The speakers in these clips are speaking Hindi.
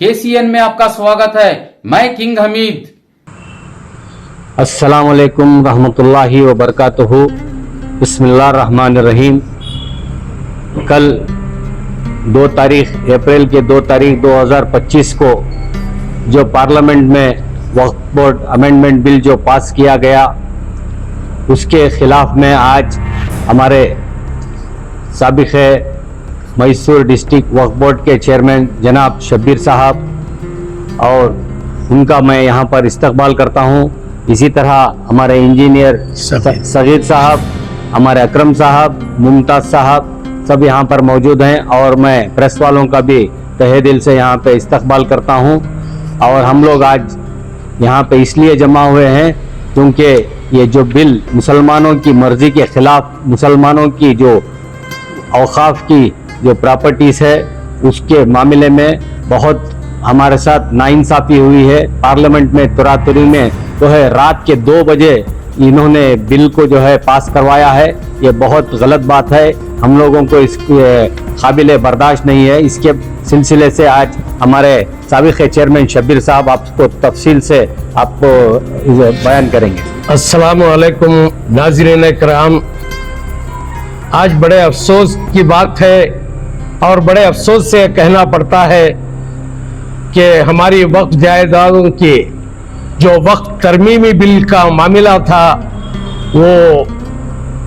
KCN में आपका स्वागत है। मैं किंग हमीद। अस्सलाम वालेकुम रहमतुल्लाहि व बरकातुहू। बिस्मिल्लाहिर रहमानिर रहीम। कल 2 तारीख अप्रैल के 2 तारीख 2025 को जो पार्लियामेंट में वक्फ बोर्ड अमेंडमेंट बिल जो पास किया गया, उसके खिलाफ में आज हमारे साबिक़ मैसूर डिस्ट्रिक्ट वक्फ बोर्ड के चेयरमैन जनाब शब्बीर साहब और उनका मैं यहाँ पर इस्तकबाल करता हूँ। इसी तरह हमारे इंजीनियर सगीर साहब, हमारे अकरम साहब, मुमताज़ साहब सब यहाँ पर मौजूद हैं और मैं प्रेस वालों का भी तहे दिल से यहाँ पे इस्तकबाल करता हूँ। और हम लोग आज यहाँ पे इसलिए जमा हुए हैं क्योंकि ये जो बिल मुसलमानों की मर्ज़ी के ख़िलाफ़, मुसलमानों की जो औक़ाफ़ की जो प्रॉपर्टीज़ है उसके मामले में बहुत हमारे साथ नाइंसाफ़ी हुई है। पार्लियामेंट में तुरातुरी में जो है रात के 2 बजे इन्होंने बिल को जो है पास करवाया है। ये बहुत गलत बात है, हम लोगों को इसके काबिल बर्दाश्त नहीं है। इसके सिलसिले से आज हमारे साबिक़ चेयरमैन शब्बीर साहब आपको तफसील से आपको बयान करेंगे। अस्सलामु अलैकुम नाज़रीन किराम, आज बड़े अफसोस की बात है और बड़े अफसोस से कहना पड़ता है कि हमारी वक्फ जायदादों की जो वक्फ तरमीमी बिल का मामला था वो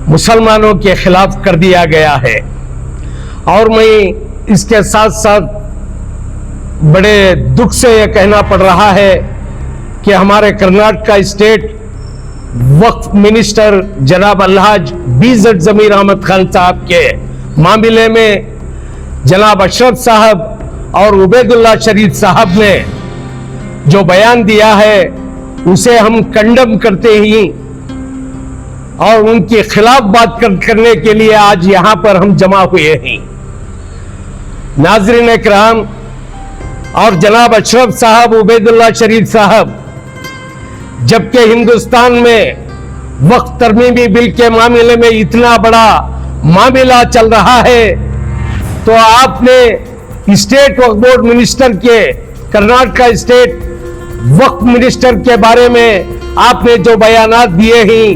मुसलमानों के खिलाफ कर दिया गया है। और मैं इसके साथ साथ बड़े दुख से यह कहना पड़ रहा है कि हमारे कर्नाटक स्टेट वक्फ मिनिस्टर जनाब अलहाज बीज़ेड ज़मीर अहमद खान साहब के मामले में जनाब अशरफ साहब और उबैदुल्ला शरीफ साहब ने जो बयान दिया है उसे हम कंडम करते ही और उनके खिलाफ बात करने के लिए आज यहां पर हम जमा हुए हैं। नाज़रीन इकराम, और जनाब अशरफ साहब, उबैदुल्ला शरीफ साहब, जबकि हिंदुस्तान में वक्फ तरमीमी बिल के मामले में इतना बड़ा मामला चल रहा है, तो आपने स्टेट वक्फ बोर्ड मिनिस्टर के, कर्नाटक स्टेट वक्फ मिनिस्टर के बारे में आपने जो बयानात दिए हैं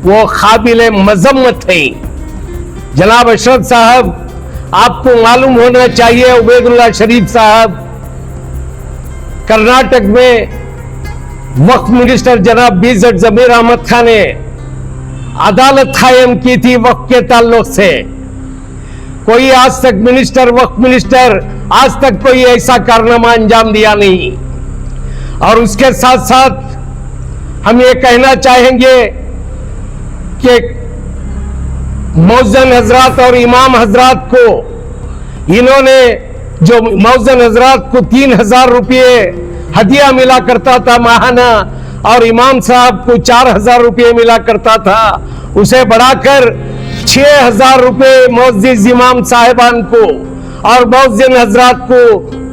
वो काबिल मजम्मत हैं। जनाब अशरफ साहब, आपको मालूम होना चाहिए, उबैदुल्ला शरीफ साहब, कर्नाटक में वक्फ मिनिस्टर जनाब बीज़ेड ज़मीर अहमद खान ने अदालत कायम की थी वक्फ के ताल्लुक से। कोई आज तक वक्फ मिनिस्टर आज तक कोई ऐसा कारनामा अंजाम दिया नहीं। और उसके साथ साथ हम ये कहना चाहेंगे कि मौज़न हजरात और इमाम हजरात को, इन्होंने जो मौज़न हजरात को 3000 रुपये हदिया मिला करता था माहाना और इमाम साहब को 4000 रुपये मिला करता था, उसे बढ़ाकर 6000 रुपये मुअज्जिज़ इमाम साहिबान को और मुअज्जिन हजरात को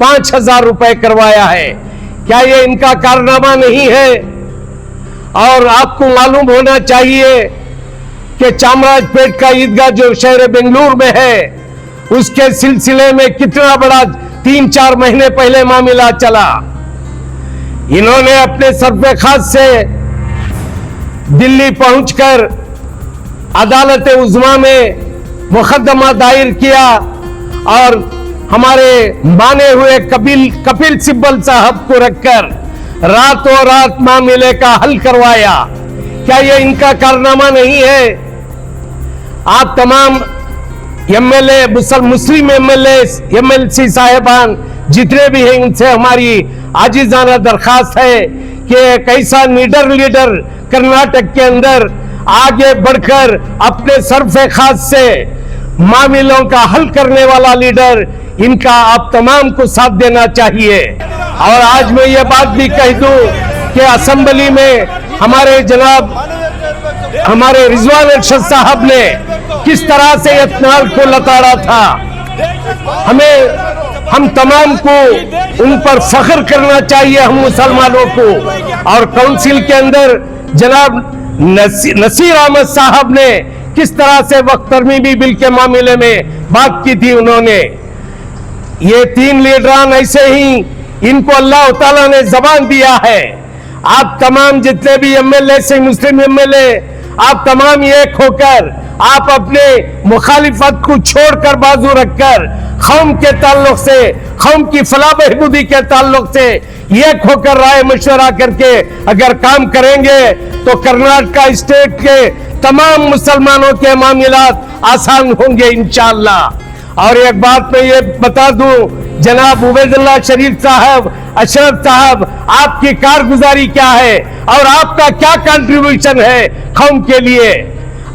5000 रुपये करवाया है। क्या ये इनका कारनामा नहीं है? और आपको मालूम होना चाहिए कि चामराजपेट का ईदगाह जो शहर बेंगलुरु में है, उसके सिलसिले में कितना बड़ा 3-4 महीने पहले मामला चला। इन्होंने अपने सरफ़े खास से दिल्ली पहुंचकर अदालत उज़्मा में मुकदमा दायर किया और हमारे माने हुए कपिल सिब्बल साहब को रखकर रातों रात मामले का हल करवाया। क्या ये इनका कारनामा नहीं है? आप तमाम एमएलए, मुस्लिम एमएलसी साहिबान जितने भी हैं, उनसे हमारी आजिज़ाना दरखास्त है कि एक ऐसा लीडर कर्नाटक के अंदर आगे बढ़कर अपने सरफ़े खास से मामलों का हल करने वाला लीडर, इनका आप तमाम को साथ देना चाहिए। और आज मैं ये बात भी कह दूं कि असेंबली में हमारे रिजवान अरशद साहब ने किस तरह से इत्नाल को लताड़ा था। हम तमाम को उन पर फख्र करना चाहिए, हम मुसलमानों को। और काउंसिल के अंदर जनाब नसीर अहमद साहब ने किस तरह से वक्फ तरमीमी बिल के मामले में बात की थी। उन्होंने ये 3 लीडरान ऐसे ही इनको अल्लाह ताला ने जबान दिया है। आप तमाम जितने भी एमएलए से मुस्लिम एमएलए, आप तमाम एक होकर आप अपने मुखालिफत को छोड़कर बाजू रखकर कौम के ताल्लुक से, कौम की फलाह बहबूदी के ताल्लुक से एक होकर राय मशवरा करके अगर काम करेंगे तो कर्नाटका स्टेट के तमाम मुसलमानों के मामलात आसान होंगे इंशाअल्लाह। और एक बात मैं ये बता दूं, जनाब उबैदुल्लाह शरीफ साहब, अशरफ साहब, आपकी कारगुजारी क्या है और आपका क्या कंट्रीब्यूशन है कौम के लिए।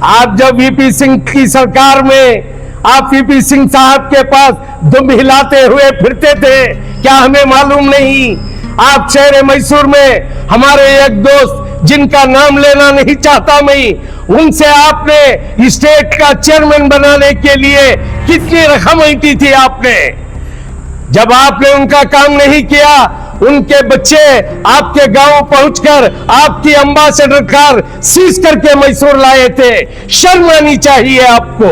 आप जब वीपी सिंह की सरकार में आप वीपी सिंह साहब के पास दुम हिलाते हुए फिरते थे, क्या हमें मालूम नहीं? आप शहर मैसूर में हमारे एक दोस्त जिनका नाम लेना नहीं चाहता मैं, उनसे आपने स्टेट का चेयरमैन बनाने के लिए कितनी रकम ऐंठी थी आपने। जब आपने उनका काम नहीं किया, उनके बच्चे आपके गांव पहुंचकर आपकी एम्बेसडर कार सीज करके मैसूर लाए थे। शर्म आनी चाहिए आपको।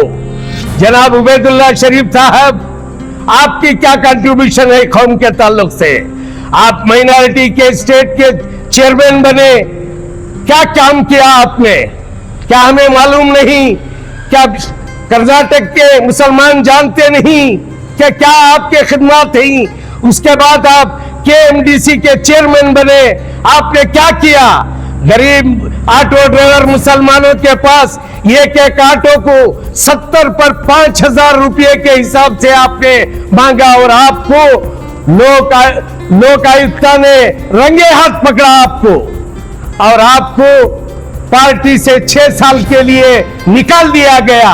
जनाब उबैदुल्लाह शरीफ साहब, आपकी क्या कंट्रीब्यूशन है कौम के ताल्लुक से? आप माइनॉरिटी के स्टेट के चेयरमैन बने, क्या काम किया आपने? क्या हमें मालूम नहीं? क्या कर्नाटक के मुसलमान जानते नहीं कि क्या आपके खिदमत थी? उसके बाद आप केएमडीसी के चेयरमैन बने, आपने क्या किया? गरीब ऑटो ड्राइवर मुसलमानों के पास एक एक ऑटो को 70 पर 5,000 रुपये के हिसाब से आपने मांगा और आपको लोक आयुक्ता ने रंगे हाथ पकड़ा आपको और आपको पार्टी से 6 साल के लिए निकाल दिया गया।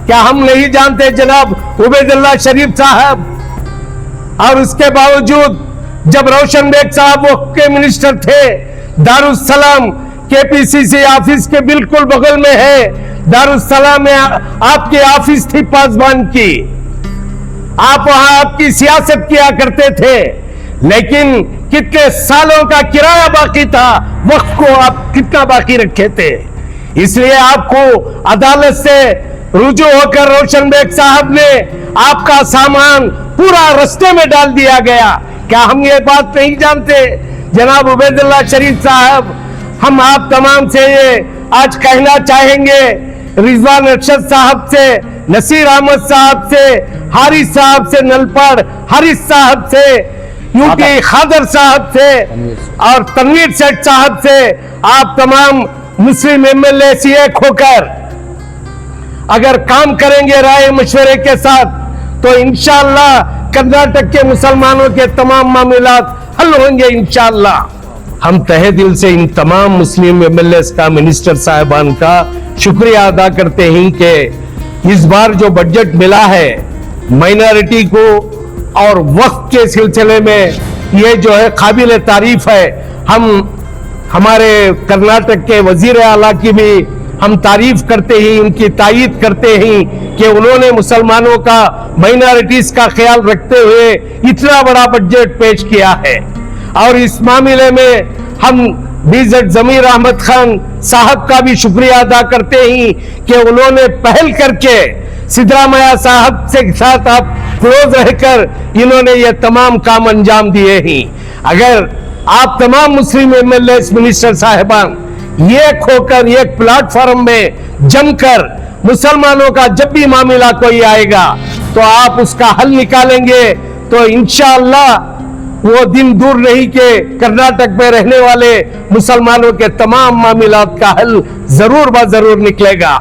क्या हम नहीं जानते जनाब उबैदुल्लाह शरीफ साहब? और उसके बावजूद जब रोशन बेग साहब वो के मिनिस्टर थे, दारुस्सलाम केपीसीसी ऑफिस के बिल्कुल बगल में है, दारुस्सलाम में आपकी ऑफिस थी पासवान की। आप वहां आपकी सियासत किया करते थे, लेकिन कितने सालों का किराया बाकी था, वक्त को आप कितना बाकी रखे थे? इसलिए आपको अदालत से रुजू होकर रोशन बेग साहब ने आपका सामान पूरा रास्ते में डाल दिया गया। क्या हम ये बात नहीं जानते? जनाब उबैदुल्लाह शरीफ साहब, हम आप तमाम से ये आज कहना चाहेंगे, रिजवान अरशद साहब से, नसीर अहमद साहब से, हारिस साहब से, नलपड़ हारिस साहब से, यूटी खादर साहब से और तनवीर सेठ साहब से, आप तमाम मुस्लिम एमएलए से एक होकर अगर काम करेंगे राय मशवरे के साथ, तो इंशाअल्लाह कर्नाटक के मुसलमानों के तमाम मामलात हल होंगे इंशाअल्लाह। हम तहे दिल से इन तमाम मुस्लिम एमएलए का, मिनिस्टर साहिबान का शुक्रिया अदा करते हैं कि इस बार जो बजट मिला है माइनॉरिटी को और वक्त के सिलसिले में, ये जो है काबिल तारीफ है। हम हमारे कर्नाटक के वजीर आला की भी हम तारीफ करते हैं, उनकी तायीद करते हैं कि उन्होंने मुसलमानों का, माइनॉरिटीज का ख्याल रखते हुए इतना बड़ा बजट पेश किया है। और इस मामले में हम बीजेड जमीर अहमद खान साहब का भी शुक्रिया अदा करते हैं कि उन्होंने पहल करके सिद्धरामैया साहब से साथ आप क्लोज रहकर इन्होंने ये तमाम काम अंजाम दिए हैं। अगर आप तमाम मुस्लिम एमएलए, मिनिस्टर साहिबान एक होकर एक प्लेटफॉर्म में जमकर मुसलमानों का जब भी मामला कोई आएगा तो आप उसका हल निकालेंगे, तो इंशाअल्लाह वो दिन दूर नहीं कि कर्नाटक में रहने वाले मुसलमानों के तमाम मामलात का हल जरूर ब जरूर निकलेगा।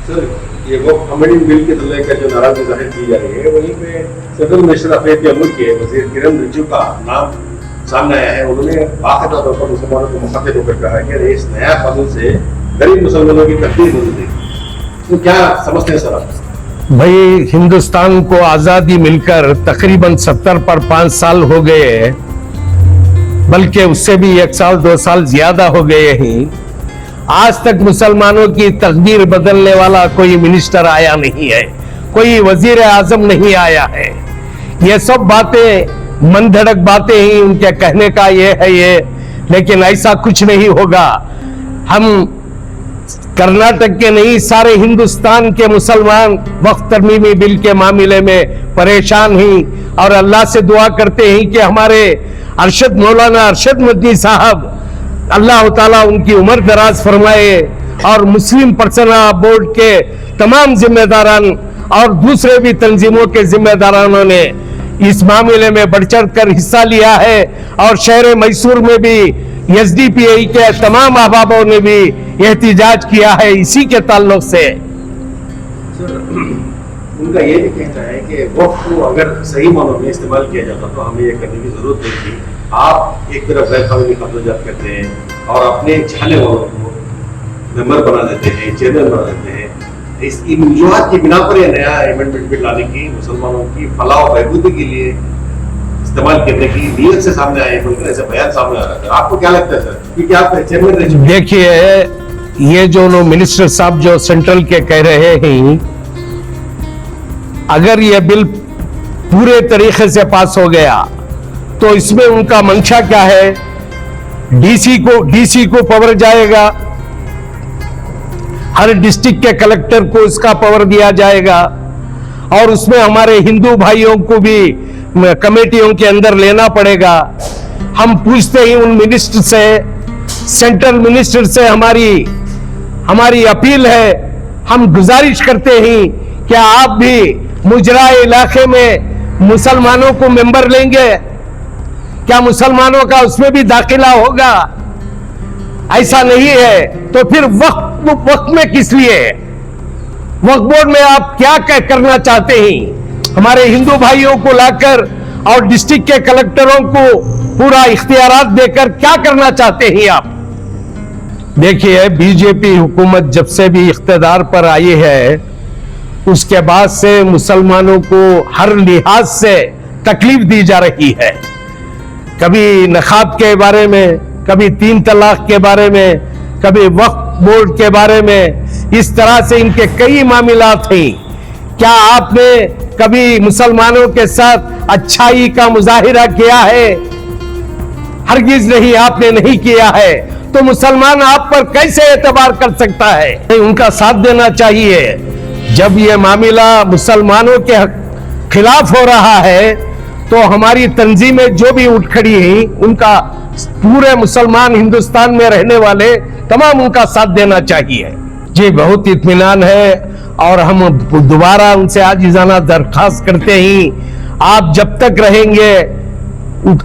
सर, ये वो अमेंडमेंट बिल के तले का जो नाराजगी जाहिर की जा रही है, वहीं पे सदर मिनिस्टर अफेद अमूर के वजीर किरण रिजिजू का नाम सामने आया है। उन्होंने बाकायदा तौर पर मुसलमानों को मुखातिब होकर कहा है कि इस नया कानून से गरीब मुसलमानों की तकलीफ होगी। तो क्या समझते हैं सर आप? भाई, हिंदुस्तान को आजादी मिलकर तकरीबन 70 पर 5 साल हो गए, बल्कि उससे भी 1 साल 2 साल ज्यादा हो गए हैं। आज तक मुसलमानों की तकदीर बदलने वाला कोई मिनिस्टर आया नहीं है, कोई वजीर आजम नहीं आया है। ये सब बातें मन धड़क बातें ही उनके कहने का ये है ये, लेकिन ऐसा कुछ नहीं होगा। हम कर्नाटक के नहीं, सारे हिंदुस्तान के मुसलमान वक्फ तरमीमी बिल के मामले में परेशान ही और अल्लाह से दुआ करते हैं कि हमारे अरशद मौलाना अरशद मदनी साहब अल्लाह ताला उनकी उम्र दराज फरमाए और मुस्लिम पर्सनल बोर्ड के तमाम जिम्मेदारान और दूसरे भी तंजीमों के जिम्मेदारानों ने इस मामले में बढ़ चढ़ कर हिस्सा लिया है और शहर मैसूर में भी एसडीपीआई के तमाम अहबाबों ने भी एहतिजाज किया है इसी के ताल्लुक से। सर, उनका ये भी कहना है कि वक्त को अगर सही मानों में इस्तेमाल किया जाता तो हमें ये करने की जरूरत नहीं थी। आप एक तरफ गैर कानूनी कब्जा करते हैं और अपने चाहने वालों को मेंबर बना देते हैं, चेयरमैन बना देते हैं। इस इन वजूहात की बिना पर यह नया अमेंडमेंट बिल लाने की मुसलमानों की फलाह और बहबूदी के लिए इस्तेमाल करने की नीयत से सामने आए, बोलकर ऐसे बयान सामने आ रहा है। आपको क्या लगता है सर, क्योंकि आप चेयरमैन रह चुके हैं? देखिए, ये जो मिनिस्टर साहब जो सेंट्रल के कह रहे हैं, अगर ये बिल पूरे तरीके से पास हो गया तो इसमें उनका मंशा क्या है? डीसी को पावर जाएगा, हर डिस्ट्रिक्ट के कलेक्टर को इसका पावर दिया जाएगा और उसमें हमारे हिंदू भाइयों को भी कमेटियों के अंदर लेना पड़ेगा। हम पूछते ही उन मिनिस्टर से, सेंट्रल मिनिस्टर से हमारी अपील है, हम गुजारिश करते हैं कि आप भी मुजरा इलाके में मुसलमानों को मेंबर लेंगे क्या? मुसलमानों का उसमें भी दाखिला होगा? ऐसा नहीं है तो फिर वक्त में किस लिए? वक्फ बोर्ड में आप क्या करना चाहते हैं? हमारे हिंदू भाइयों को लाकर और डिस्ट्रिक्ट के कलेक्टरों को पूरा इख्तियारात देकर क्या करना चाहते हैं आप? देखिए, बीजेपी हुकूमत जब से भी इख्तियार पर आई है उसके बाद से मुसलमानों को हर लिहाज से तकलीफ दी जा रही है। कभी नखाब के बारे में, कभी 3 तलाक के बारे में, कभी वक्फ बोर्ड के बारे में, इस तरह से इनके कई मामलात हैं। क्या आपने कभी मुसलमानों के साथ अच्छाई का मुजाहिरा किया है? हरगिज नहीं, आपने नहीं किया है। तो मुसलमान आप पर कैसे एतबार कर सकता है? उनका साथ देना चाहिए। जब ये मामला मुसलमानों के खिलाफ हो रहा है तो हमारी तंजीमें जो भी उठ खड़ी हैं उनका पूरे मुसलमान हिंदुस्तान में रहने वाले तमाम उनका साथ देना चाहिए। जी, बहुत इत्मीनान है और हम दोबारा उनसे आजिज़ाना दरखास्त करते हैं, आप जब तक रहेंगे,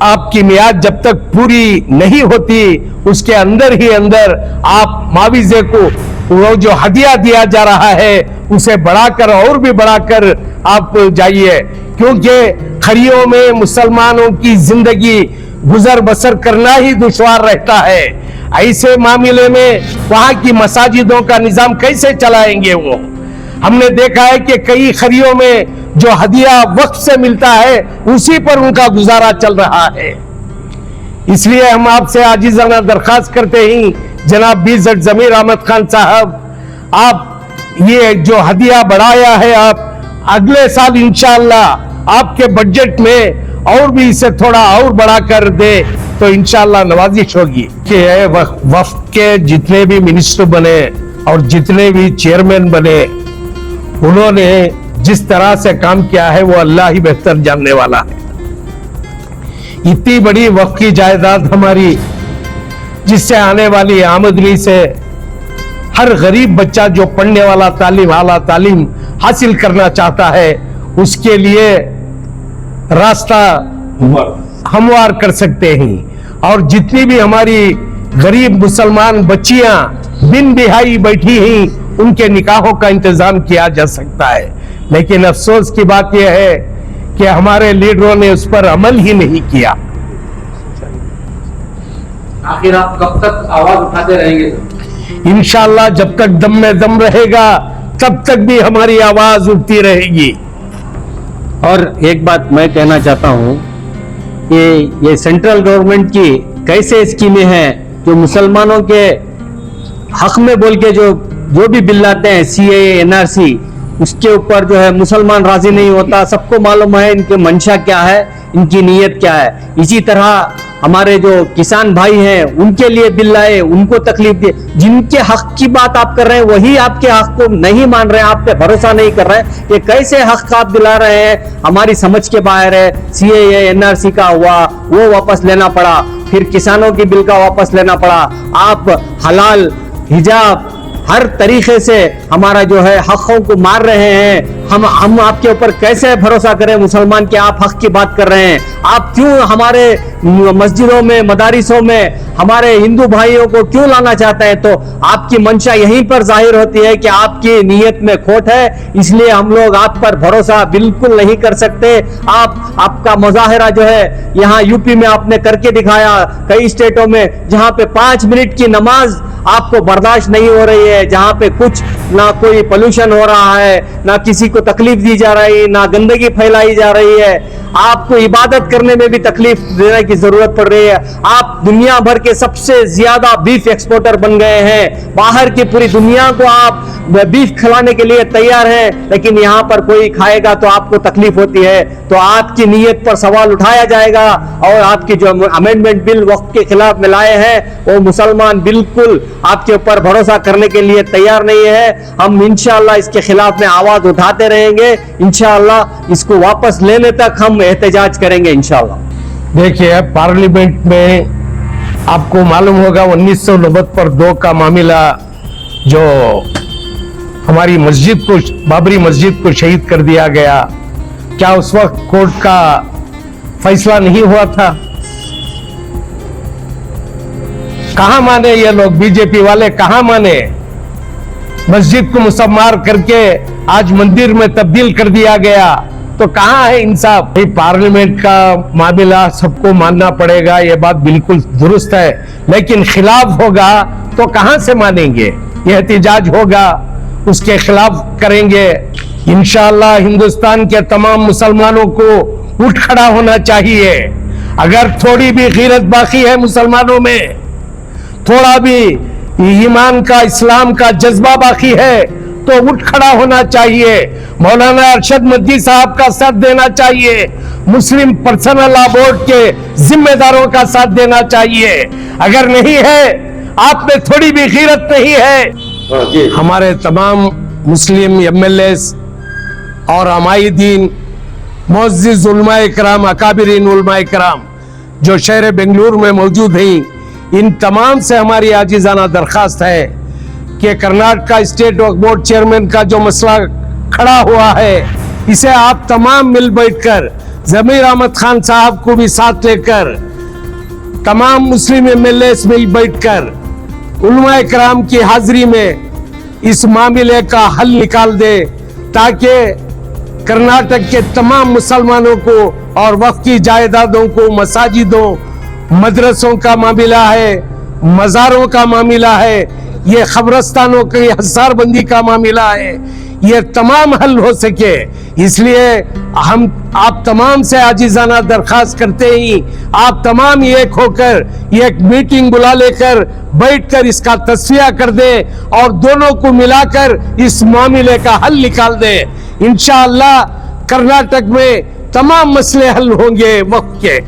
आपकी मियाद जब तक पूरी नहीं होती उसके अंदर ही अंदर आप मुआवजे को, वो जो हदिया दिया जा रहा है उसे बढ़ाकर और भी बढ़ाकर आप जाइए, क्योंकि खरियों में मुसलमानों की जिंदगी गुजर बसर करना ही दुश्वार रहता है। ऐसे मामले में वहां की मसाजिदों का निजाम कैसे चलाएंगे वो? हमने देखा है कि कई खरियों में जो हदिया वक्त से मिलता है उसी पर उनका गुजारा चल रहा है। इसलिए हम आपसे आजिज़ाना दरखास्त करते हैं, जनाब बीज़ड ज़मीर अहमद खान साहब, आप ये जो हदिया बढ़ाया है आप अगले साल इंशाअल्लाह आपके बजट में और भी इसे थोड़ा और बढ़ा कर दे तो इंशाअल्लाह नवाजिश होगी कि वक्फ के जितने भी मिनिस्टर बने और जितने भी चेयरमैन बने, उन्होंने जिस तरह से काम किया है वो अल्लाह ही बेहतर जानने वाला है। इतनी बड़ी वक्फ की जायदाद हमारी, जिससे आने वाली आमदनी से हर गरीब बच्चा जो पढ़ने वाला तालीम, आला तालीम हासिल करना चाहता है, उसके लिए रास्ता हमवार कर सकते हैं। और जितनी भी हमारी गरीब मुसलमान बच्चियां बिन बिहाई बैठी हैं उनके निकाहों का इंतजाम किया जा सकता है। लेकिन अफसोस की बात यह है कि हमारे लीडरों ने उस पर अमल ही नहीं किया। आखिर आप कब तक आवाज उठाते रहेंगे? इंशाअल्लाह जब तक दम में दम रहेगा तब तक भी हमारी आवाज उठती रहेगी। और एक बात मैं कहना चाहता हूँ कि ये सेंट्रल गवर्नमेंट की कैसे स्कीमें हैं जो मुसलमानों के हक में बोल के जो भी बिल लाते हैं, CAA, NRC, उसके ऊपर जो है मुसलमान राजी नहीं होता। सबको मालूम है इनके मंशा क्या है। इनकी नीयत क्या है। इसी तरह हमारे जो किसान भाई हैं उनके लिए बिल लाए, उनको तकलीफ दी। जिनके हक की बात आप कर रहे हैं वही आपके हक को नहीं मान रहे हैं, आप पे भरोसा नहीं कर रहे हैं। ये कैसे हक आप दिला रहे हैं, हमारी समझ के बाहर है। सीएए एनआरसी का हुआ वो वापस लेना पड़ा, फिर किसानों की बिल का वापस लेना पड़ा। आप हलाल हिजाब हर तरीके से हमारा जो है हकों को मार रहे हैं। हम आपके ऊपर कैसे भरोसा करें मुसलमान कि आप हक की बात कर रहे हैं। आप क्यों हमारे मस्जिदों में मदारिसों में हमारे हिंदू भाइयों को क्यों लाना चाहते हैं। तो आपकी मंशा यहीं पर जाहिर होती है कि आपकी नीयत में खोट है, इसलिए हम लोग आप पर भरोसा बिल्कुल नहीं कर सकते। आपका मुजाहरा जो है यहाँ यूपी में आपने करके दिखाया, कई स्टेटों में जहां पे 5 मिनट की नमाज आपको बर्दाश्त नहीं हो रही है, जहां पे कुछ ना कोई पोल्यूशन हो रहा है, ना किसी को तकलीफ दी जा रही, ना गंदगी फैलाई जा रही है। आपको इबादत करने में भी तकलीफ देने की जरूरत पड़ रही है। आप दुनिया भर के सबसे ज्यादा बीफ एक्सपोर्टर बन गए हैं, बाहर की पूरी दुनिया को आप बीफ खिलाने के लिए तैयार हैं, लेकिन यहां पर कोई खाएगा तो आपको तकलीफ होती है। तो आपकी नीयत पर सवाल उठाया जाएगा और आपकी जो अमेंडमेंट बिल वक्त के खिलाफ में लाए हैं वो मुसलमान बिल्कुल आपके ऊपर भरोसा करने के लिए तैयार नहीं है। हम इंशाअल्लाह इसके खिलाफ में आवाज उठाते रहेंगे, इंशाअल्लाह इसको वापस लेने तक हम एहतजाज करेंगे इंशाअल्लाह। देखिए, पार्लियामेंट में आपको मालूम होगा 1992 का मामला जो हमारी मस्जिद को, बाबरी मस्जिद को शहीद कर दिया गया, क्या उस वक्त कोर्ट का फैसला नहीं हुआ था? कहां माने ये लोग, बीजेपी वाले कहां माने? मस्जिद को मुसम्मार करके आज मंदिर में तब्दील कर दिया गया, तो कहां है इंसाफ? पार्लियामेंट का मामला सबको मानना पड़ेगा, ये बात बिल्कुल दुरुस्त है, लेकिन खिलाफ होगा तो कहां से मानेंगे? यह एहतजाज होगा, उसके खिलाफ करेंगे। इंशाअल्लाह हिंदुस्तान के तमाम मुसलमानों को उठ खड़ा होना चाहिए। अगर थोड़ी भी गैरत बाकी है मुसलमानों में, थोड़ा भी ईमान का, इस्लाम का जज्बा बाकी है, तो उठ खड़ा होना चाहिए। मौलाना अरशद मद्दी साहब का साथ देना चाहिए, मुस्लिम पर्सनल लॉ बोर्ड के जिम्मेदारों का साथ देना चाहिए। अगर नहीं है, आप में थोड़ी भी गैरत नहीं है, हमारे तमाम मुस्लिम एमएलएस और अमायदीन, मुअज़्ज़िज़ उलमा इकराम, अकाबिरीन उलमा इकराम जो शहर बेंगलुरु में मौजूद हैं, इन तमाम से हमारी आजिज़ाना दरख्वास्त है कि कर्नाटका स्टेट वक्फ बोर्ड चेयरमैन का जो मसला खड़ा हुआ है, इसे आप तमाम मिल बैठकर, ज़मीर अहमद खान साहब को भी साथ लेकर, तमाम मुस्लिम एमएलएस मिल बैठकर उलमा इकराम की हाजिरी में इस मामले का हल निकाल दे, ताकि कर्नाटक के तमाम मुसलमानों को और वक्फ की जायदादों को, मसाजिदों, मदरसों का मामला है, मज़ारों का मामला है, ये खबरस्तानों की हसारबंदी का मामला है, ये तमाम हल हो सके। इसलिए हम आप तमाम से आजिज़ाना दरख्वास्त करते ही आप तमाम एक होकर एक मीटिंग बुला लेकर बैठकर इसका तस्वीर कर दे और दोनों को मिलाकर इस मामले का हल निकाल दे। इंशाअल्लाह कर्नाटक में तमाम मसले हल होंगे वक्त के।